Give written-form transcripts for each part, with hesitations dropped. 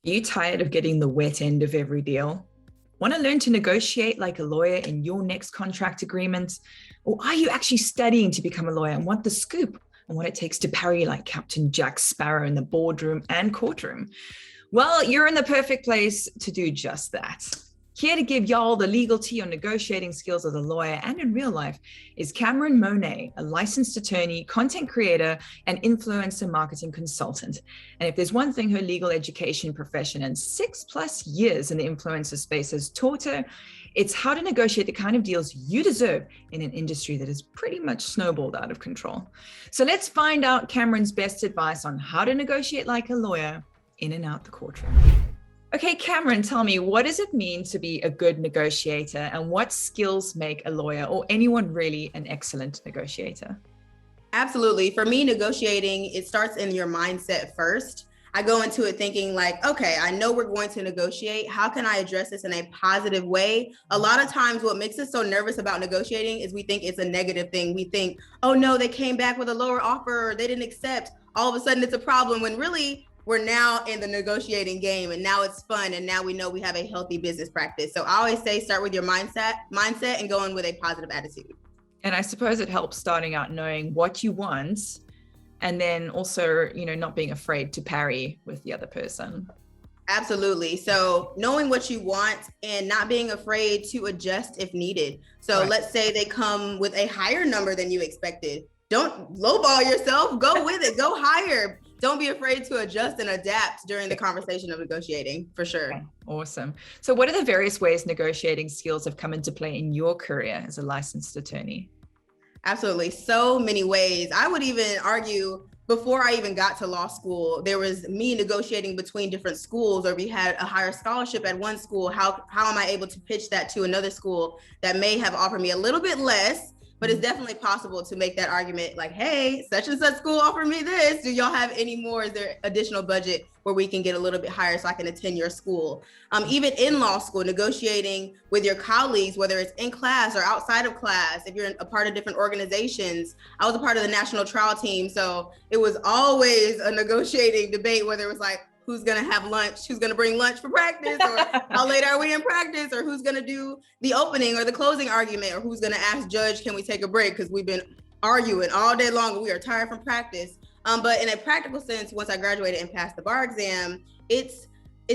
Are you tired of getting the wet end of every deal? Want to learn to negotiate like a lawyer in your next contract agreement? Or are you actually studying to become a lawyer and want the scoop on what it takes to parry like Captain Jack Sparrow in the boardroom and courtroom? Well, you're in the perfect place to do just that. Here to give y'all the legal tea on negotiating skills as a lawyer and in real life is Kameron Monet, a licensed attorney, content creator, and influencer marketing consultant. And if there's one thing her legal education profession and 6+ years in the influencer space has taught her, it's how to negotiate the kind of deals you deserve in an industry that is pretty much snowballed out of control. So let's find out Kameron's best advice on how to negotiate like a lawyer in and out the courtroom. Okay, Kameron, tell me, what does it mean to be a good negotiator and what skills make a lawyer or anyone really an excellent negotiator? Absolutely. For me, negotiating, it starts in your mindset first. I go into it thinking like, okay, I know we're going to negotiate. How can I address this in a positive way? A lot of times what makes us so nervous about negotiating is we think it's a negative thing. We think, oh no, they came back with a lower offer, or they didn't accept. All of a sudden it's a problem, when really we're now in the negotiating game and now it's fun. And now we know we have a healthy business practice. So I always say, start with your mindset and go in with a positive attitude. And I suppose it helps starting out knowing what you want and then also, not being afraid to parry with the other person. Absolutely. So knowing what you want and not being afraid to adjust if needed. So right. Let's say they come with a higher number than you expected. Don't lowball yourself, go with it, go higher. Don't be afraid to adjust and adapt during the conversation of negotiating, for sure. Okay. Awesome. So what are the various ways negotiating skills have come into play in your career as a licensed attorney? Absolutely. So many ways. I would even argue before I even got to law school, there was me negotiating between different schools, or we had a higher scholarship at one school. How am I able to pitch that to another school that may have offered me a little bit less? But it's definitely possible to make that argument like, hey, such and such school offered me this. Do y'all have any more? Is there additional budget where we can get a little bit higher so I can attend your school? Even in law school, negotiating with your colleagues, whether it's in class or outside of class, if you're a part of different organizations. I was a part of the national trial team. So it was always a negotiating debate, whether it was like, who's going to have lunch, who's going to bring lunch for practice, or how late are we in practice, or who's going to do the opening or the closing argument, or who's going to ask judge, can we take a break? Because we've been arguing all day long and we are tired from practice. But in a practical sense, once I graduated and passed the bar exam, it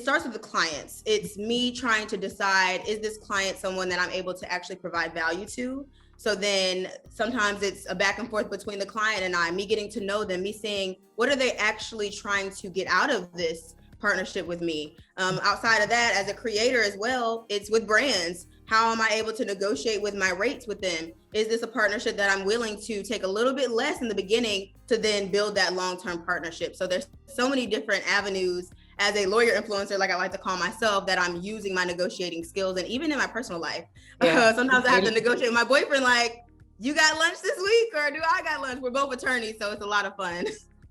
starts with the clients. It's me trying to decide, is this client someone that I'm able to actually provide value to? So then sometimes it's a back and forth between the client and I, me getting to know them, me seeing what are they actually trying to get out of this partnership with me. Outside of that, as a creator as well, it's with brands. How am I able to negotiate with my rates with them? Is this a partnership that I'm willing to take a little bit less in the beginning to then build that long-term partnership? So there's so many different avenues as a lawyer influencer, like I like to call myself, that I'm using my negotiating skills. And even in my personal life, sometimes I have to negotiate with my boyfriend, like, you got lunch this week, or do I got lunch? We're both attorneys, so it's a lot of fun.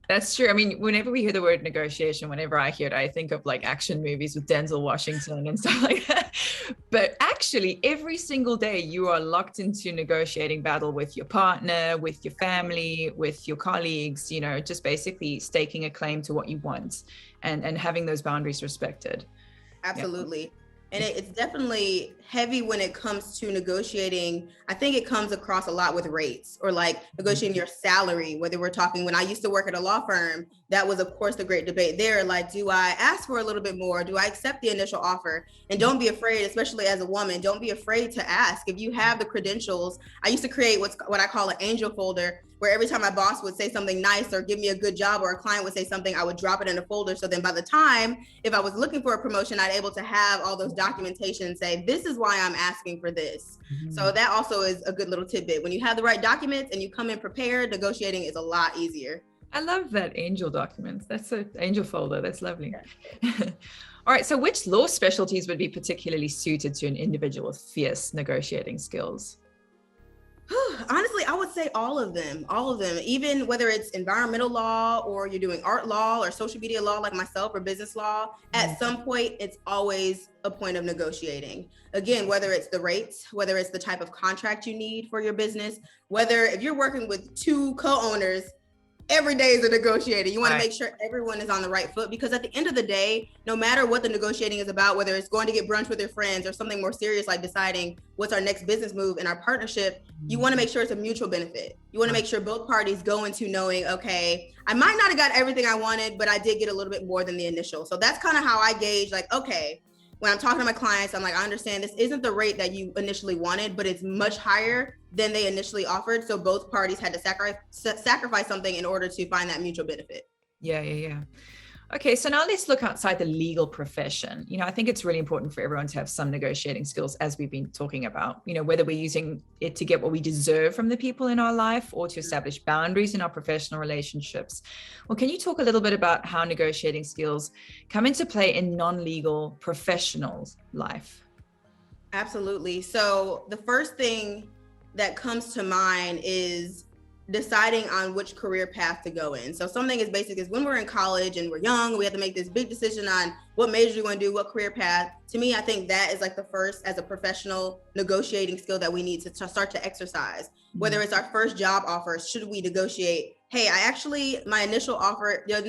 That's true. I mean, whenever we hear the word negotiation, whenever I hear it, I think of like action movies with Denzel Washington and stuff like that. But actually, every single day you are locked into negotiating battle with your partner, with your family, with your colleagues, just basically staking a claim to what you want and having those boundaries respected. Absolutely. Yeah. And it's definitely heavy when it comes to negotiating. I think it comes across a lot with rates, or like negotiating your salary, whether we're talking, when I used to work at a law firm, that was of course the great debate there. Like, do I ask for a little bit more? Do I accept the initial offer? And don't be afraid, especially as a woman, don't be afraid to ask. If you have the credentials, I used to create what I call an angel folder, where every time my boss would say something nice or give me a good job, or a client would say something, I would drop it in a folder. So then by the time, if I was looking for a promotion, I'd able to have all those documentation and say, this is why I'm asking for this. Mm-hmm. So that also is a good little tidbit. When you have the right documents and you come in prepared, negotiating is a lot easier. I love that angel documents. That's an angel folder. That's lovely. Yeah. All right. So which law specialties would be particularly suited to an individual with fierce negotiating skills? Honestly, I would say all of them, even whether it's environmental law, or you're doing art law or social media law like myself, or business law. At some point, it's always a point of negotiating. Again, whether it's the rates, whether it's the type of contract you need for your business, whether if you're working with two co-owners, every day is a negotiator. You want Right. to make sure everyone is on the right foot, because at the end of the day, no matter what the negotiating is about, whether it's going to get brunch with your friends or something more serious like deciding what's our next business move in our partnership, you want to make sure it's a mutual benefit. You want to make sure both parties go into knowing, okay, I might not have got everything I wanted, but I did get a little bit more than the initial. So that's kind of how I gauge, like, okay, when I'm talking to my clients, I'm like, I understand this isn't the rate that you initially wanted, but it's much higher than they initially offered. So both parties had to sacrifice something in order to find that mutual benefit. Yeah. Okay, so now let's look outside the legal profession. I think it's really important for everyone to have some negotiating skills, as we've been talking about, whether we're using it to get what we deserve from the people in our life or to establish boundaries in our professional relationships. Well, can you talk a little bit about how negotiating skills come into play in non-legal professionals' life? Absolutely. So the first thing that comes to mind is deciding on which career path to go in. So something as basic as when we're in college and we're young, we have to make this big decision on what major you want to do, what career path. To me, I think that is like the first, as a professional, negotiating skill that we need to start to exercise. Whether it's our first job offer, should we negotiate, hey, the initial offer is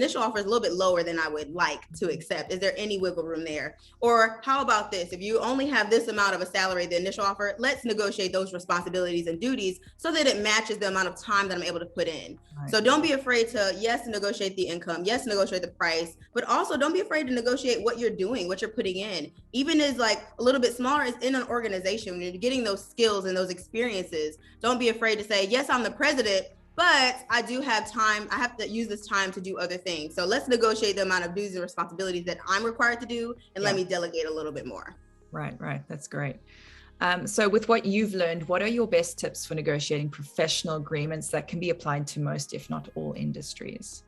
a little bit lower than I would like to accept. Is there any wiggle room there? Or how about this? If you only have this amount of a salary, the initial offer, let's negotiate those responsibilities and duties so that it matches the amount of time that I'm able to put in. Right. So don't be afraid to, yes, negotiate the income, yes, negotiate the price, but also don't be afraid to negotiate what you're doing, what you're putting in. Even as like a little bit smaller as in an organization, when you're getting those skills and those experiences, don't be afraid to say, yes, I'm the president, but I do have time. I have to use this time to do other things. So let's negotiate the amount of duties and responsibilities that I'm required to do, and let me delegate a little bit more. Right. That's great. So with what you've learned, what are your best tips for negotiating professional agreements that can be applied to most, if not all, industries?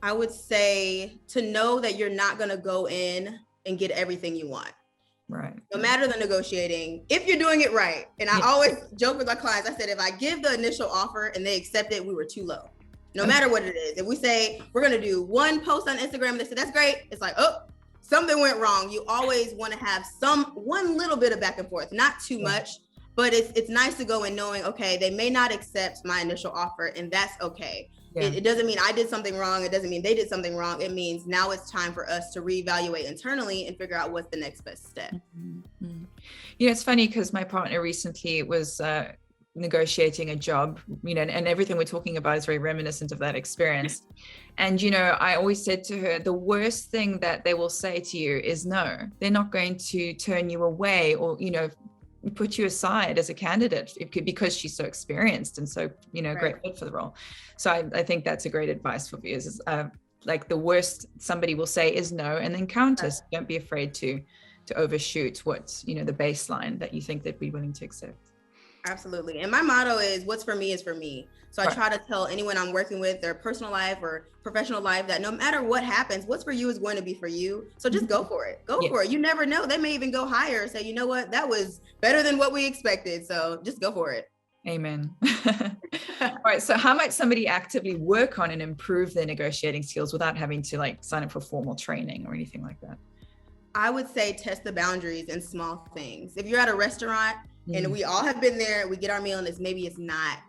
I would say to know that you're not going to go in and get everything you want. Right. No matter the negotiating, if you're doing it right. And I always joke with my clients, I said, if I give the initial offer and they accept it, we were too low. No matter what it is. If we say we're going to do one post on Instagram and they say, that's great. It's like, oh, something went wrong. You always want to have one little bit of back and forth, not too much, but it's nice to go in knowing, okay, they may not accept my initial offer, and that's okay. Yeah. It doesn't mean I did something wrong. It doesn't mean they did something wrong. It means now it's time for us to reevaluate internally and figure out what's the next best step. Mm-hmm. It's funny because my partner recently was negotiating a job, and everything we're talking about is very reminiscent of that experience. And, I always said to her, the worst thing that they will say to you is no. They're not going to turn you away or, put you aside as a candidate because she's so experienced and so, great fit for the role. So I think that's a great advice for viewers. Like the worst somebody will say is no, and then counter. So don't be afraid to overshoot what's, the baseline that you think they'd be willing to accept. Absolutely. And my motto is what's for me is for me. So I try to tell anyone I'm working with, their personal life or professional life, that no matter what happens, what's for you is going to be for you. So just go for it. Go for it. You never know. They may even go higher and say, you know what, that was better than what we expected. So just go for it. Amen. All right. So how might somebody actively work on and improve their negotiating skills without having to sign up for formal training or anything like that? I would say test the boundaries in small things. If you're at a restaurant and we all have been there, we get our meal and it's not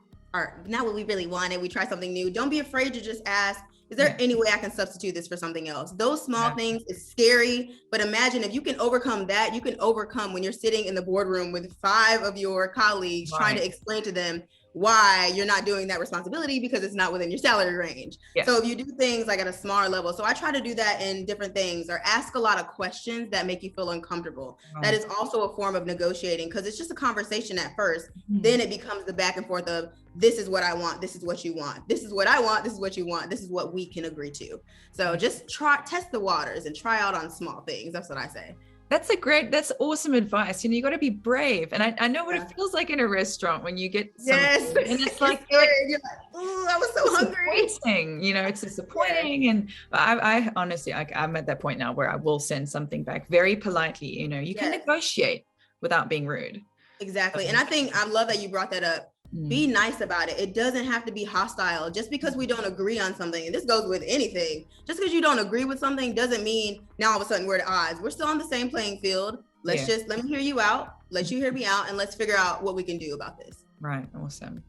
what we really wanted. We try something new. Don't be afraid to just ask, is there any way I can substitute this for something else? Those small things is scary, but imagine if you can overcome that, you can overcome when you're sitting in the boardroom with 5 of your colleagues trying to explain to them why you're not doing that responsibility because it's not within your salary range. So if you do things like at a smaller level, so I try to do that in different things, or ask a lot of questions that make you feel uncomfortable. That is also a form of negotiating, because it's just a conversation at first. Then it becomes the back and forth of, this is what I want, this is what you want, this is what I want, this is what you want, this is what we can agree to. So just test the waters and try out on small things. That's what I say. That's awesome advice. You got to be brave. And I know what it feels like in a restaurant when you get something and it's like, you're like, oh, I was so hungry. It's disappointing. And I honestly, I'm at that point now where I will send something back very politely. You can negotiate without being rude. Exactly. And I love that you brought that up. Be nice about it. It doesn't have to be hostile. Just because we don't agree on something, and this goes with anything, just because you don't agree with something doesn't mean now all of a sudden we're at odds. We're still on the same playing field. Let me hear you out. Let you hear me out, and let's figure out what we can do about this. Right. Awesome.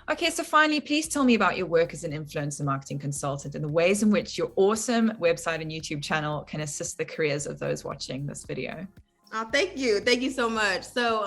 Okay, so finally, please tell me about your work as an influencer marketing consultant and the ways in which your awesome website and YouTube channel can assist the careers of those watching this video. Oh, thank you. Thank you so much. So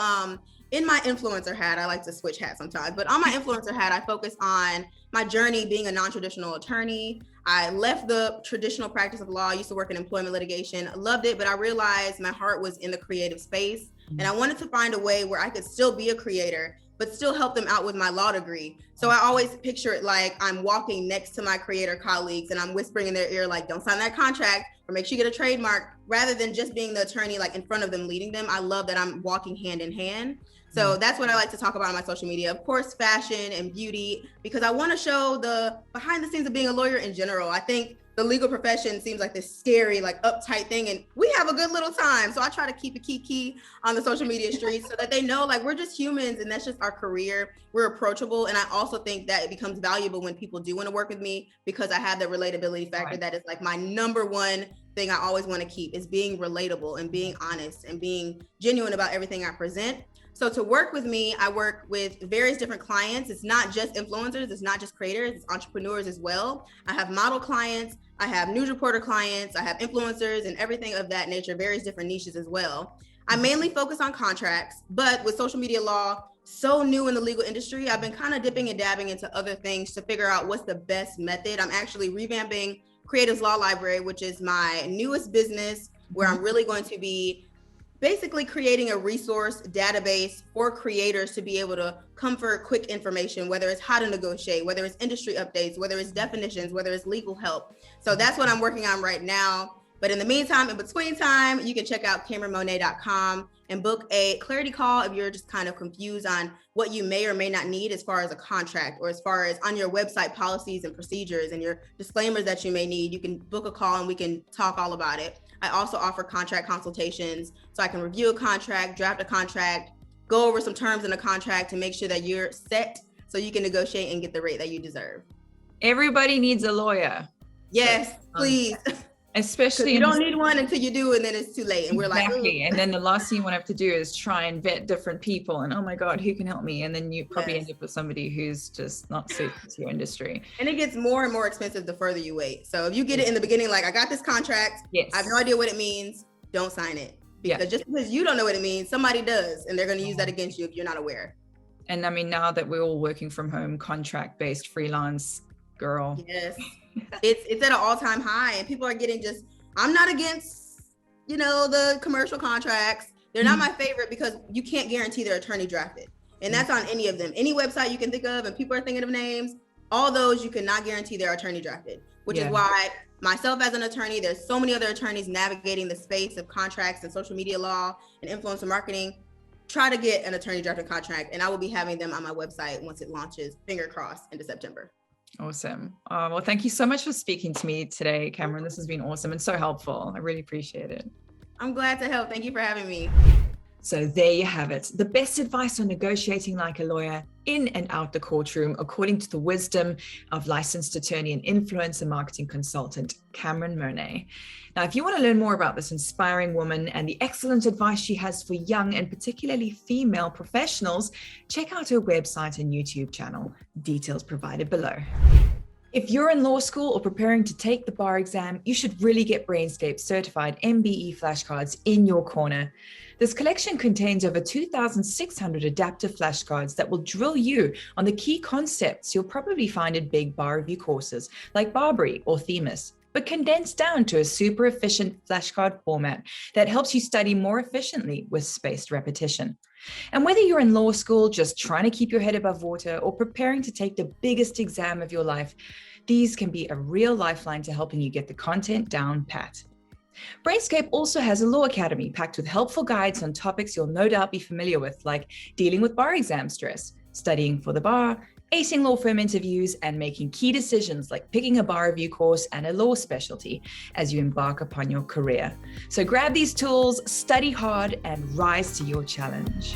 in my influencer hat, I like to switch hats sometimes, but on my influencer hat, I focus on my journey being a non-traditional attorney. I left the traditional practice of law. I used to work in employment litigation. I loved it, but I realized my heart was in the creative space. And I wanted to find a way where I could still be a creator, but still help them out with my law degree. So I always picture it like I'm walking next to my creator colleagues and I'm whispering in their ear, like, don't sign that contract or make sure you get a trademark, rather than just being the attorney, like in front of them, leading them. I love that I'm walking hand in hand. So that's what I like to talk about on my social media. Of course, fashion and beauty, because I want to show the behind the scenes of being a lawyer in general. I think the legal profession seems like this scary, like uptight thing, and we have a good little time. So I try to keep it key on the social media streets so that they know, like, we're just humans and that's just our career. We're approachable. And I also think that it becomes valuable when people do want to work with me, because I have the relatability factor. Right. That is like my number one thing I always want to keep, is being relatable and being honest and being genuine about everything I present. So to work with me, I work with various different clients. It's not just influencers, it's not just creators, it's entrepreneurs as well. I have model clients, I have news reporter clients, I have influencers and everything of that nature, various different niches as well. I mainly focus on contracts, but with social media law so new in the legal industry, I've been kind of dipping and dabbing into other things to figure out what's the best method. I'm actually revamping Creatives Law Library, which is my newest business, where I'm really going to be basically creating a resource database for creators to be able to come for quick information, whether it's how to negotiate, whether it's industry updates, whether it's definitions, whether it's legal help. So that's what I'm working on right now. But in the meantime, in between time, you can check out CameronMonet.com and book a clarity call if you're just kind of confused on what you may or may not need as far as a contract, or as far as on your website policies and procedures and your disclaimers that you may need. You can book a call and we can talk all about it. I also offer contract consultations, so I can review a contract, draft a contract, go over some terms in a contract to make sure that you're set so you can negotiate and get the rate that you deserve. Everybody needs a lawyer. Yes, please. Especially you don't need one until you do, and then it's too late. And we're exactly. And then the last thing you want to have to do is try and vet different people. And oh my God, who can help me? And then you probably end up with somebody who's just not suited to your industry. And it gets more and more expensive the further you wait. So if you get it in the beginning, like, I got this contract, I have no idea what it means, don't sign it. Because just because you don't know what it means, somebody does, and they're going to use that against you if you're not aware. And I mean, now that we're all working from home, contract-based freelance, girl. Yes, it's at an all-time high, and people are getting just. I'm not against, the commercial contracts. They're not my favorite because you can't guarantee they're attorney drafted. And that's on any of them. Any website you can think of, and people are thinking of names, all those you cannot guarantee they're attorney drafted, which is why myself as an attorney, there's so many other attorneys navigating the space of contracts and social media law and influencer marketing. Try to get an attorney drafted contract, and I will be having them on my website once it launches, finger crossed, into September. Awesome. Well, thank you so much for speaking to me today, Kameron. This has been awesome and so helpful. I really appreciate it. I'm glad to help. Thank you for having me. So there you have it. The best advice on negotiating like a lawyer in and out the courtroom, according to the wisdom of licensed attorney and influencer marketing consultant, Kameron Monet. Now, if you want to learn more about this inspiring woman and the excellent advice she has for young and particularly female professionals, check out her website and YouTube channel. Details provided below. If you're in law school or preparing to take the bar exam, you should really get Brainscape certified MBE flashcards in your corner. This collection contains over 2,600 adaptive flashcards that will drill you on the key concepts you'll probably find in big bar review courses like Barbary or Themis, but condensed down to a super efficient flashcard format that helps you study more efficiently with spaced repetition. And whether you're in law school, just trying to keep your head above water, or preparing to take the biggest exam of your life, these can be a real lifeline to helping you get the content down pat. Brainscape also has a law academy packed with helpful guides on topics you'll no doubt be familiar with, like dealing with bar exam stress, studying for the bar, acing law firm interviews, and making key decisions like picking a bar review course and a law specialty as you embark upon your career. So grab these tools, study hard, and rise to your challenge.